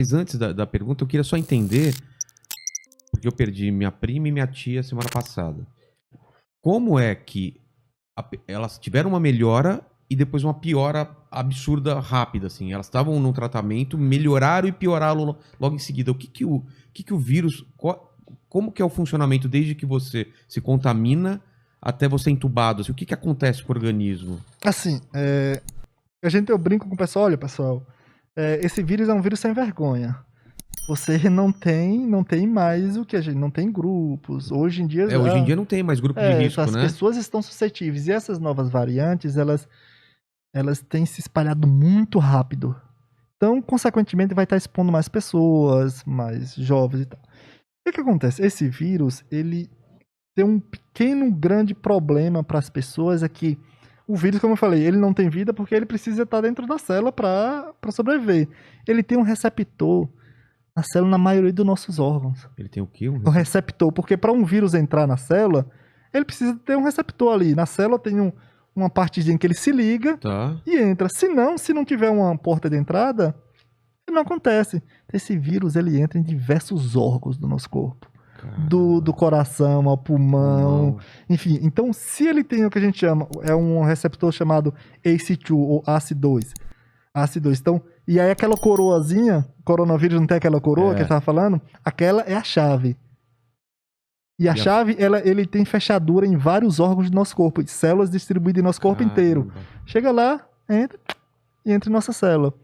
Mas antes da pergunta, eu queria só entender, porque eu perdi minha prima e minha tia semana passada. Como é que elas tiveram uma melhora e depois uma piora absurda, rápida, assim? Elas estavam num tratamento, melhoraram e pioraram logo em seguida. O que o vírus... Como que é o funcionamento desde que você se contamina até você entubado? Assim, o que acontece com o organismo? Assim, eu brinco com o pessoal, olha, pessoal, esse vírus é um vírus sem vergonha. Você não tem mais o que a gente... Não tem grupos. Hoje em dia... Hoje em dia não tem mais grupo de risco, as né? As pessoas estão suscetíveis. E essas novas variantes, elas têm se espalhado muito rápido. Então, consequentemente, vai estar expondo mais pessoas, mais jovens e tal. O que acontece? Esse vírus, ele tem um grande problema para as pessoas, é que o vírus, como eu falei, ele não tem vida porque ele precisa estar dentro da célula para sobreviver. Ele tem um receptor na célula na maioria dos nossos órgãos. Ele tem o quê? Um receptor, porque para um vírus entrar na célula, ele precisa ter um receptor ali. Na célula tem uma partezinha que ele se liga e entra. Se não tiver uma porta de entrada, não acontece. Esse vírus, ele entra em diversos órgãos do nosso corpo. Do coração ao pulmão, enfim. Então, se ele tem o que a gente chama, é um receptor chamado ACE2 ou ACE2. Então, e aí aquela coroazinha, coronavírus não tem aquela coroa que eu tava falando? Aquela é a chave. E a chave, ele tem fechadura em vários órgãos do nosso corpo, células distribuídas em nosso corpo inteiro. Chega lá, entra em nossa célula.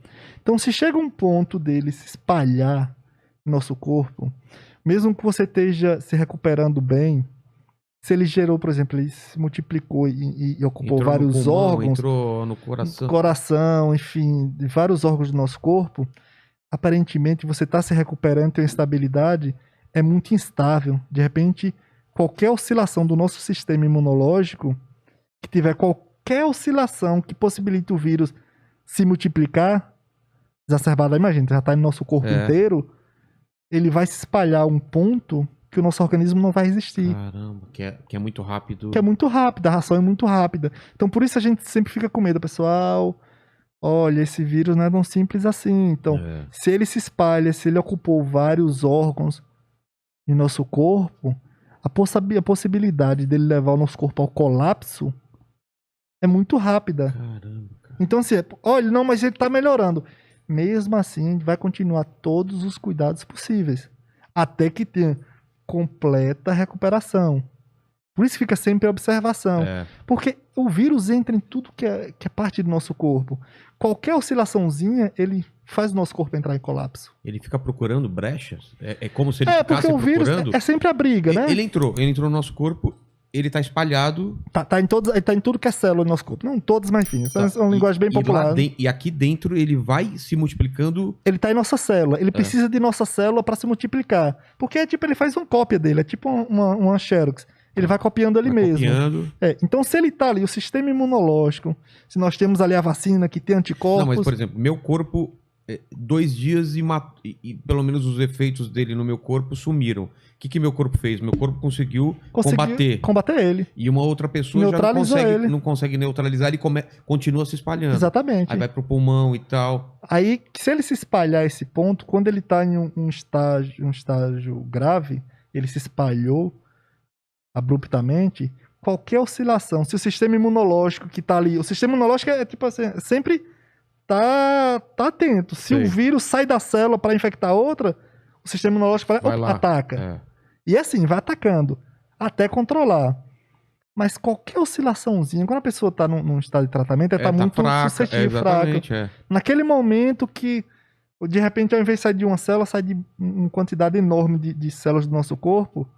Então, se chega um ponto dele se espalhar no nosso corpo, mesmo que você esteja se recuperando bem, se ele gerou, por exemplo, ele se multiplicou e ocupou vários órgãos, entrou no coração, enfim, de vários órgãos do nosso corpo, aparentemente você está se recuperando, tem uma estabilidade, é muito instável. De repente, qualquer oscilação do nosso sistema imunológico, que tiver qualquer oscilação que possibilite o vírus se multiplicar, exacerbada, imagina, já está no nosso corpo inteiro, ele vai se espalhar a um ponto que o nosso organismo não vai resistir. Caramba, que é muito rápido. Que é muito rápido, a ração é muito rápida. Então, por isso a gente sempre fica com medo, pessoal. Olha, esse vírus não é tão simples assim. Então, se ele se espalha, se ele ocupou vários órgãos em nosso corpo, a possibilidade dele levar o nosso corpo ao colapso é muito rápida. Caramba, cara. Então, assim, olha, não, mas ele tá melhorando. Mesmo assim, vai continuar todos os cuidados possíveis. Até que tenha completa recuperação. Por isso fica sempre a observação. Porque o vírus entra em tudo que é parte do nosso corpo. Qualquer oscilaçãozinha, ele faz o nosso corpo entrar em colapso. Ele fica procurando brechas? É como se ele ficasse porque o vírus é sempre a briga, né? Ele entrou no nosso corpo, ele tá espalhado... Ele tá em tudo que é célula do nosso corpo. Não todas, mas enfim. É uma linguagem bem popular. E aqui dentro ele vai se multiplicando... Ele tá em nossa célula. Ele precisa de nossa célula para se multiplicar. Porque ele faz uma cópia dele. É tipo uma Xerox. Ele vai copiando ele mesmo. Copiando. Então, se ele tá ali, o sistema imunológico, se nós temos ali a vacina que tem anticorpos... Não, mas, por exemplo, meu corpo, 2 dias e pelo menos os efeitos dele no meu corpo sumiram. O que meu corpo fez? Meu corpo conseguiu combater ele. E uma outra pessoa já não consegue neutralizar, ele continua se espalhando. Exatamente. Aí vai pro pulmão e tal. Aí, se ele se espalhar esse ponto, quando ele tá em um estágio grave, ele se espalhou abruptamente, qualquer oscilação, se o sistema imunológico que tá ali, o sistema imunológico é tipo assim, sempre tá atento. Se o vírus sai da célula para infectar outra, o sistema imunológico ataca. E assim, vai atacando, até controlar. Mas qualquer oscilaçãozinha, quando a pessoa tá num estado de tratamento, ela tá muito suscetível, fraca. Naquele momento que, de repente, ao invés de sair de uma célula, sai de uma quantidade enorme de células do nosso corpo,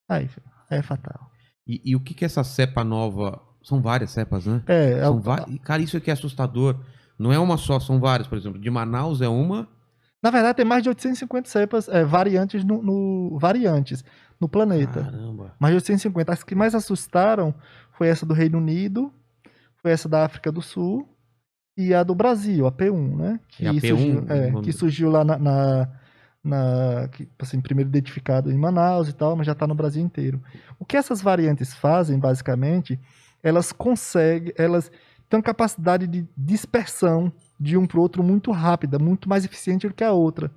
aí é fatal. E o que essa cepa nova... São várias cepas, né? Cara, isso aqui é assustador. Não é uma só, são várias. Por exemplo, de Manaus é uma... Na verdade, tem mais de 850 cepas variantes variantes no planeta. Caramba. Mais de 850. As que mais assustaram foi essa do Reino Unido, foi essa da África do Sul e a do Brasil, a P1, né? Que surgiu lá assim, primeiro identificado em Manaus e tal, mas já está no Brasil inteiro. O que essas variantes fazem, basicamente, elas têm capacidade de dispersão de um para o outro muito rápida, muito mais eficiente do que a outra.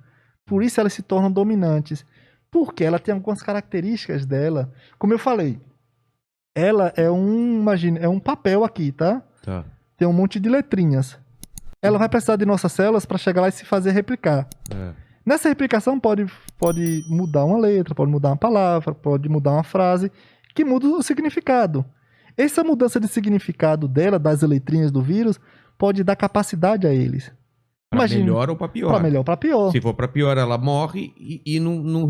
Por isso elas se tornam dominantes. Porque ela tem algumas características dela. Como eu falei, ela é um papel aqui, tá? Tem um monte de letrinhas. Ela vai precisar de nossas células para chegar lá e se fazer replicar. Nessa replicação pode mudar uma letra, pode mudar uma palavra, pode mudar uma frase, que muda o significado. Essa mudança de significado dela, das letrinhas do vírus, pode dar capacidade a eles. Pra melhor ou pra pior? Pra melhor ou pra pior. Se for pra pior, ela morre e não...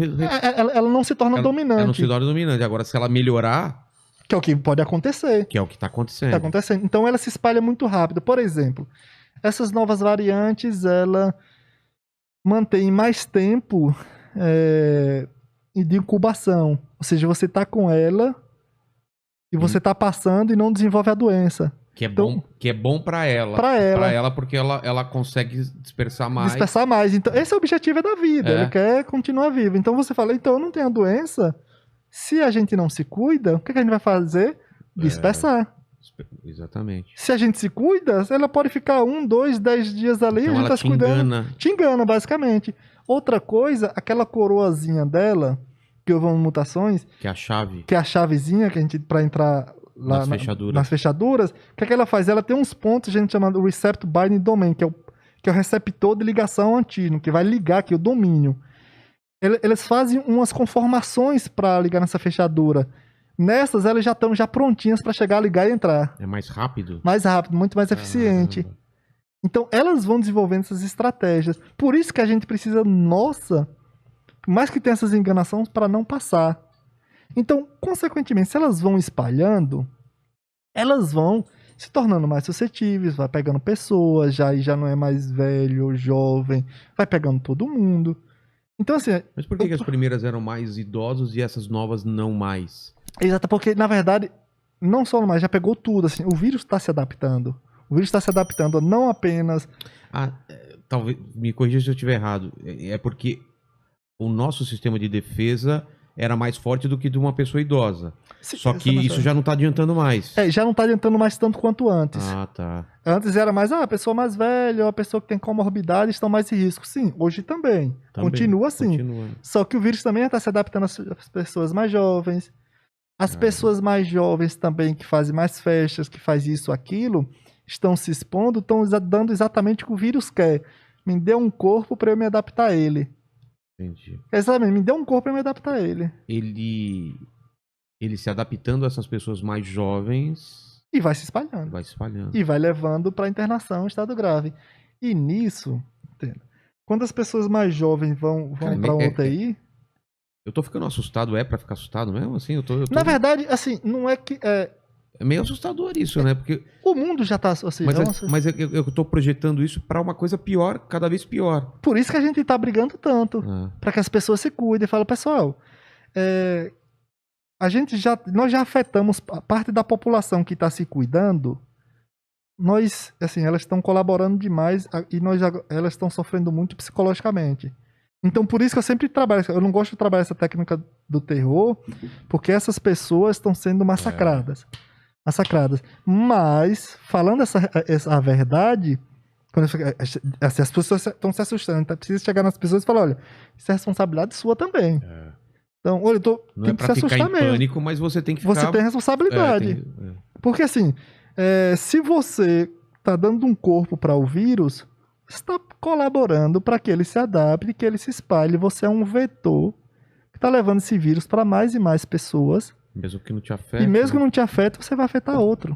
Ela não se torna dominante. Ela não se torna dominante. Agora, se ela melhorar... Que é o que pode acontecer. Que é o que tá acontecendo. Então, ela se espalha muito rápido. Por exemplo, essas novas variantes, ela mantém mais tempo de incubação. Ou seja, você tá com ela e você tá passando e não desenvolve a doença. Que é bom pra ela. Pra ela, porque ela consegue dispersar mais. Dispersar mais. Então, esse é o objetivo da vida. Ele quer continuar vivo. Então, você fala, então eu não tenho a doença. Se a gente não se cuida, o que a gente vai fazer? Dispersar. Exatamente. Se a gente se cuida, ela pode ficar 1, 2, 10 dias ali, então a gente tá se cuidando. Te engana, basicamente. Outra coisa, aquela coroazinha dela, que houve mutações. Que é a chave. Que é a chavezinha que a gente, pra entrar lá nas fechaduras. O que é que ela faz? Ela tem uns pontos, a gente chama de Receptor Binding Domain, que é o receptor de ligação antígeno, que vai ligar aqui o domínio. Eles fazem umas conformações para ligar nessa fechadura. Nessas, elas já estão prontinhas para chegar, ligar e entrar. É mais rápido? Mais rápido, muito mais eficiente. Então, elas vão desenvolvendo essas estratégias. Por isso que a gente precisa, por mais que tenha essas enganações, para não passar. Então, consequentemente, se elas vão espalhando, elas vão se tornando mais suscetíveis, vai pegando pessoas, já não é mais velho, jovem, vai pegando todo mundo. Então, assim... Mas por que as primeiras eram mais idosos e essas novas não mais? Exato, porque, na verdade, não só mais, já pegou tudo, assim, o vírus está se adaptando. O vírus está se adaptando não apenas... Talvez, me corrija se eu estiver errado, é porque o nosso sistema de defesa era mais forte do que de uma pessoa idosa. Sim, só que isso já não está adiantando mais. Já não está adiantando mais tanto quanto antes. Tá. Antes era mais, a pessoa mais velha, a pessoa que tem comorbidade estão mais em risco. Sim, hoje também. Continua assim. Só que o vírus também está se adaptando às pessoas mais jovens. As pessoas mais jovens também, que fazem mais festas, que fazem isso, aquilo, estão se expondo, estão dando exatamente o que o vírus quer. Me dê um corpo para eu me adaptar a ele. Entendi. Exatamente, me dê um corpo para eu me adaptar a ele. Ele se adaptando a essas pessoas mais jovens... E vai se espalhando. E vai levando para internação, estado grave. E nisso, quando as pessoas mais jovens vão para uma UTI... Eu tô ficando assustado, pra ficar assustado mesmo? Assim, Na verdade, assim, não é que... É meio assustador isso, né? Porque... O mundo já tá assim... Mas eu tô projetando isso pra uma coisa pior, cada vez pior. Por isso que a gente tá brigando tanto. Pra que as pessoas se cuidem. Fala, pessoal, nós já afetamos a parte da população que tá se cuidando. Elas estão colaborando demais e elas estão sofrendo muito psicologicamente. Então, por isso que eu sempre trabalho... Eu não gosto de trabalhar essa técnica do terror, porque essas pessoas estão sendo massacradas. Mas, falando a verdade, quando as pessoas estão se assustando, então precisa chegar nas pessoas e falar, olha, isso é responsabilidade sua também. Então, olha, tem que se assustar mesmo. Pânico, mas você tem que ficar... Você tem responsabilidade. Porque, assim, se você está dando um corpo para o vírus... está colaborando para que ele se adapte, que ele se espalhe. Você é um vetor que está levando esse vírus para mais e mais pessoas. Mesmo que não te afete. E mesmo que não te afete, você vai afetar outro.